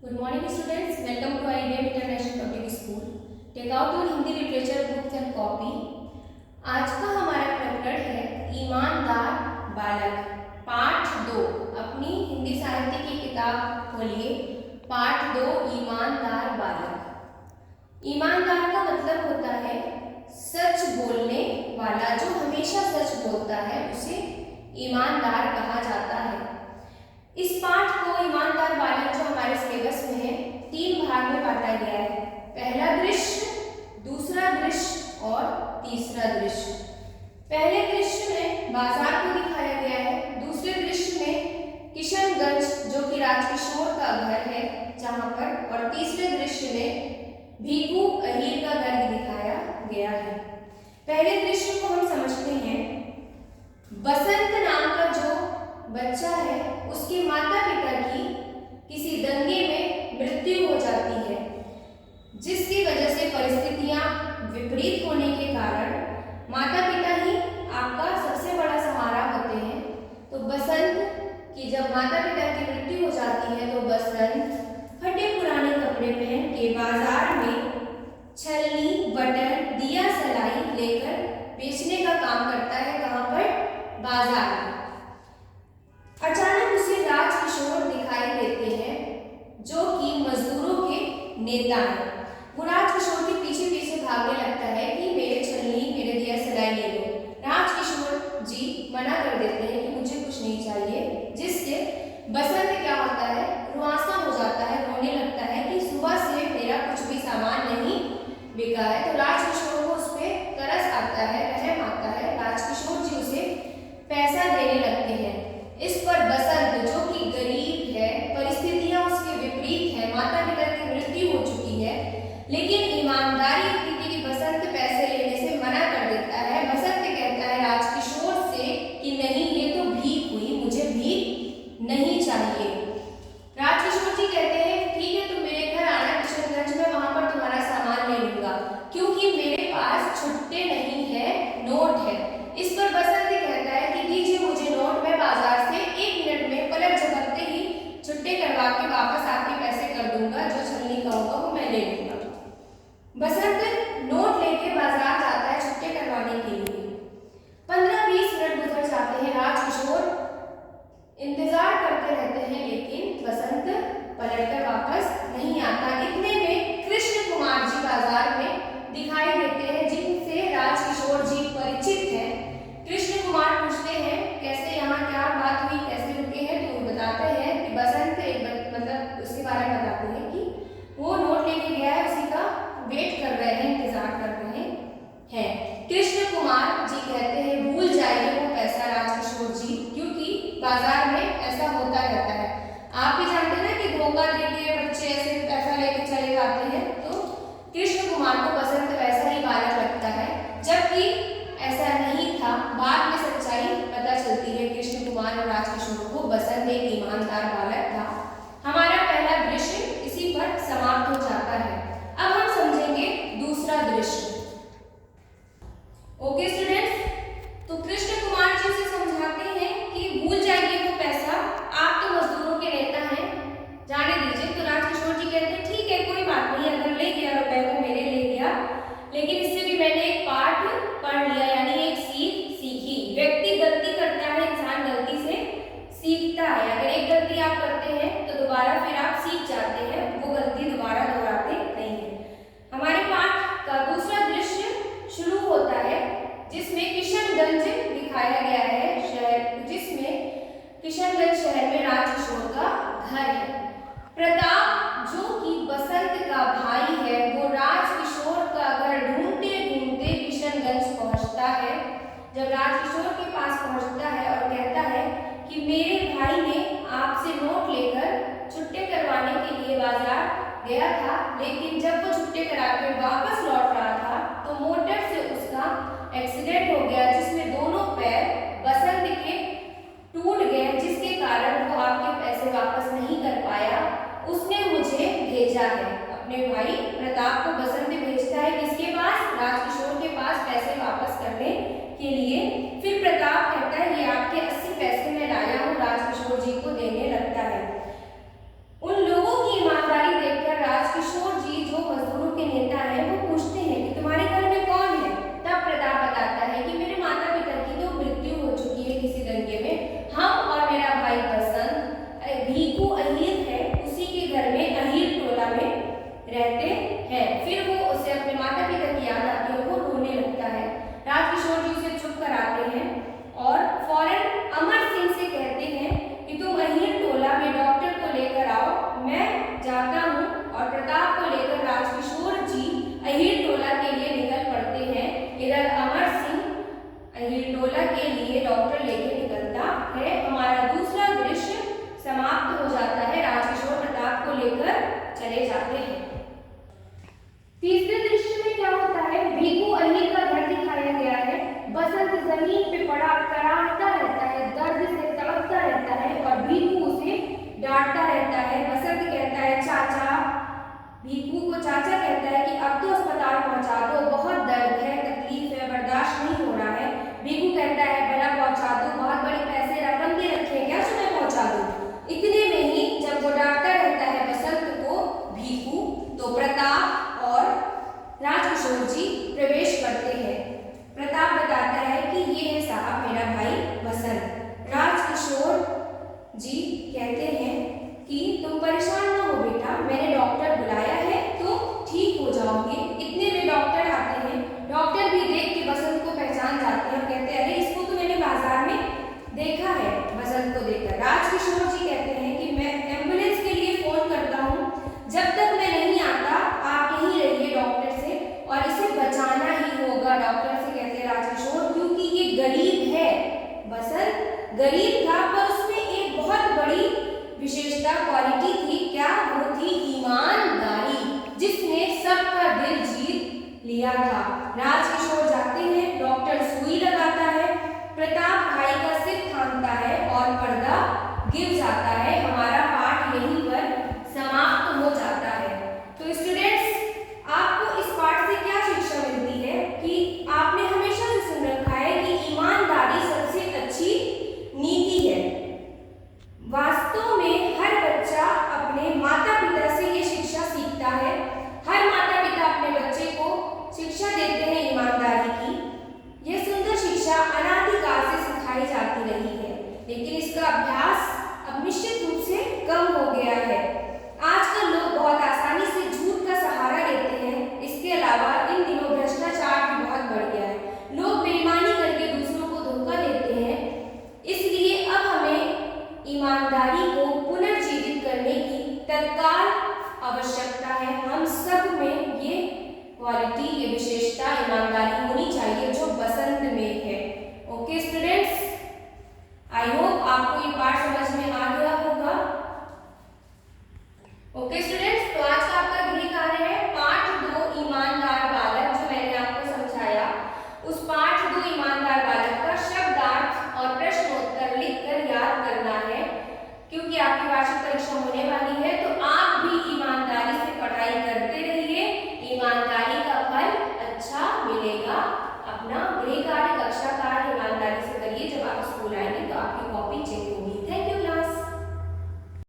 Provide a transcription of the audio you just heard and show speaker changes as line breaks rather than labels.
Good morning students, welcome to IDM International Public School. Take out your Hindi literature books and copy. आज का हमारा प्रकरण है ईमानदार बालक पाठ 2। अपनी हिंदी साहित्य की किताब खोलिए। पाठ 2 ईमानदार बालक। ईमानदार का मतलब होता है सच बोलने वाला, जो हमेशा सच बोलता है उसे ईमानदार कहा जाता है। इस पाठ को ईमानदार बालक जो हमारे सिलेबस में है 3 भाग में बांटा गया है। पहला दृश्य, दूसरा दृश्य और तीसरा दृश्य। पहले दृश्य में बाजार को दिखाया गया है, दूसरे दृश्य में किशनगंज जो कि राजकिशोर का घर है जहां पर, और तीसरे दृश्य में भीखू अहीर का घर दिखाया गया है। पहले दृश्य को हम समझते हैं। बसंत नाम का जो बच्चा है उसके माता पिता की किसी दंगे में मृत्यु हो जाती है, जिसकी वजह से परिस्थितियां विपरीत होने के कारण माता पिता ही आपका सबसे बड़ा सहारा होते हैं। तो बसंत की जब माता पिता की मृत्यु हो जाती है तो बसंत फटे पुराने कपड़े पहन के बाजार में छलनी, बटन, दिया सलाई लेकर बेचने का काम करता है। कहाँ पर? बाजार में। अचानक उसे राजकिशोर दिखाई देते हैं जो कि मजदूरों के नेता हैं। वो राजकिशोर के पीछे पीछे भागने लगता है कि मेरे छलनी, मेरे दिया सलाई ले लो। राजकिशोर जी मना कर देते हैं कि मुझे कुछ नहीं चाहिए, जिससे बसंत क्या होता है, रुआंसा हो जाता है, रोने लगता है कि सुबह से मेरा कुछ भी सामान नहीं बिका है। तो राजकिशोर को उस पर तरस आता है, रहम आता है। राजकिशोर जी उसे पैसा देने लगते हैं। इस पर बसंत जो कि गरीब है, परिस्थितियां उसके विपरीत है, माता पिता की मृत्यु हो चुकी है, लेकिन ईमानदारी इतनी थी कि बसंत पैसे लेने से मना कर देता है। बसंत कहता है राजकिशोर से कि नहीं, ये तो भीख हुई, मुझे भीख नहीं चाहिए। राजकिशोर जी कहते हैं ठीक है, तुम मेरे घर आना किशनगंज में, वहां पर तुम्हारा सामान ले लूंगा, क्योंकि मेरे पास छुट्टे नहीं है, नोट है। इस पर बसंत कहता है कि दीजिए मुझे नोट, मैं बाजार से 1 मिनट में पलक झपकते ही छुट्टे करवा के वापस आपके पैसे कर दूंगा, जो छलनी कहूंगा वो मैं ले लूंगा। बसंत नोट लेके बाजार जाता है छुट्टे करवाने के लिए। 15-20 मिनट गुजर जाते हैं, राजकिशोर इंतजार करते रहते हैं, लेकिन बसंत पलटकर वापस नहीं आता। इतने में कृष्ण कुमार जी बाजार में दिखाई देते हैं, जिनसे राजकिशोर जी परिचित हैं। कृष्ण कुमार पूछते हैं कैसे, यहाँ क्या बात हुई, कैसे रुके हैं? तो बताते हैं कि बसंत मतलब उसके बारे में बताते हैं कि वो नोट लेके गया है, उसी का वेट कर रहे हैं, इंतजार कर रहे हैं। कृष्ण कुमार जी कहते हैं भूल जाइए वो पैसा राजकिशोर जी, क्योंकि बाजार में ऐसा होता रहता है। आप भी जानते हैं ना कि धोखा देके बच्चे ऐसे पैसा लेके चले जाते हैं। तो कृष्ण कुमार को बसंत वैसा ही बालक लगता है, जबकि ऐसा नहीं था। बाद में सच्चाई पता चलती है कृष्ण कुमार और राजकिशोर को, बसंत एक ईमानदार बालक था। हमारा पहला दृश्य इसी पर समाप्त हो जाता है। अब हम समझेंगे दूसरा दृश्य। ओके स्टूडेंट्स, तो कृष्ण कुमार जी से समझाते हैं कि भूल जाइए वो पैसा, आप तो मजदूरों के नेता हैं, जाने दीजिए। तो राजकिशोर जी कहते हैं ठीक है, कोई बात नहीं, अगर ले गया रुपए को मेरे ले गया, लेकिन इससे भी मैंने एक पाठ पढ़ लिया, यानी एक सीख सीखी। व्यक्ति गलती करता है, इंसान गलती से सीखता है। अगर एक गलती आप करते हैं तो दोबारा फिर आप सीख जाते हैं, वो गलती दोबारा दोहराते नहीं है। हमारे पाठ का दूसरा दृश्य शुरू होता है, जिसमें किशनगंज दिखाया गया है, शहर, जिसमें किशनगंज शहर में राजकिशोर का घर है। प्रताप जो कि बसंत का भाई है, वो राजकिशोर का घर ढूंढते ढूंढते किशनगंज पहुंचता है। जब राजकिशोर के पास पहुंचता है और कहता है कि मेरे भाई ने आपसे नोट लेकर छुट्टे करवाने के लिए बाजार गया था, लेकिन जब वो छुट्टे करा कर वापस लौट रहा था तो मोटर से उसका एक्सीडेंट हो गया, जिसमें दोनों पैर बसंत के टूट गए, जिसके कारण वो आपके पैसे वापस नहीं कर पाया। उसने मुझे भेजा है, अपने भाई प्रताप को बसंत भेजता है किसके पास? राजकिशोर के पास, पैसे वापस करने के लिए। फिर प्रताप कहता है ये आपके 80 पैसे मैं लाया हूँ, राजकिशोर जी को देने लगता है। उन लोगों की ईमानदारी राजकिशोर जी कहते हैं कि मैं एम्बुलेंस के लिए फोन करता हूँ, जब तक मैं नहीं आता आप यहीं रहिए डॉक्टर से, और इसे बचाना ही होगा। डॉक्टर से कहते हैं राजकिशोर, क्योंकि ये गरीब है। बसंत गरीब था पर उसमें एक बहुत बड़ी विशेषता क्वालिटी थी। क्या? वो थी ईमानदारी, जिसने सबका दिल जीत लिया था। राजकिशोर जाते हैं, डॉक्टर सुई लगाता है, प्रताप भाई का सिर थामता है और पर्दा गिर जाता है। हमारा पाठ यहीं पर समाप्त हो जाता है। तो स्टूडेंट्स, आपको इस पाठ से क्या शिक्षा मिलती है कि आपने हमेशा से सुन रखा है कि ईमानदारी सबसे अच्छी नीति है। वास्तव में हर बच्चा अपने माता पिता से ये शिक्षा सीखता है। हर माता पिता अपने बच्चे को शिक्षा देते हैं ईमानदारी की। यह सुंदर शिक्षा अनादिकाल से सिखाई जाती रही है, लेकिन इसका अभ्यास अब निश्चित रूप से कम हो गया है। आजकल लोग बहुत आसानी से झूठ का सहारा लेते हैं। इसके अलावा इन दिनों भ्रष्टाचार भी बहुत बढ़ गया है। लोग बेईमानी करके दूसरों को धोखा देते हैं। इसलिए अब हमें ईमानदारी को पुनर्जीवित करने की तत्काल आवश्यकता है। हम सब में ये क्वालिटी, ये विशेषता ईमानदारी होनी चाहिए जो बसंत में है। ओके स्टूडेंट्स, आई होप आपको ये पाठ समझ में आ गया होगा। ओके स्टूडेंट्स, तो आज का आपका गृह कार्य है पाठ 2 ईमानदार बालक, जो मैंने आपको समझाया। उस पाठ 2 ईमानदार बालक का शब्दार्थ और प्रश्नोत्तर लिखकर याद करना है, क्योंकि आपकी वार्षिक परीक्षा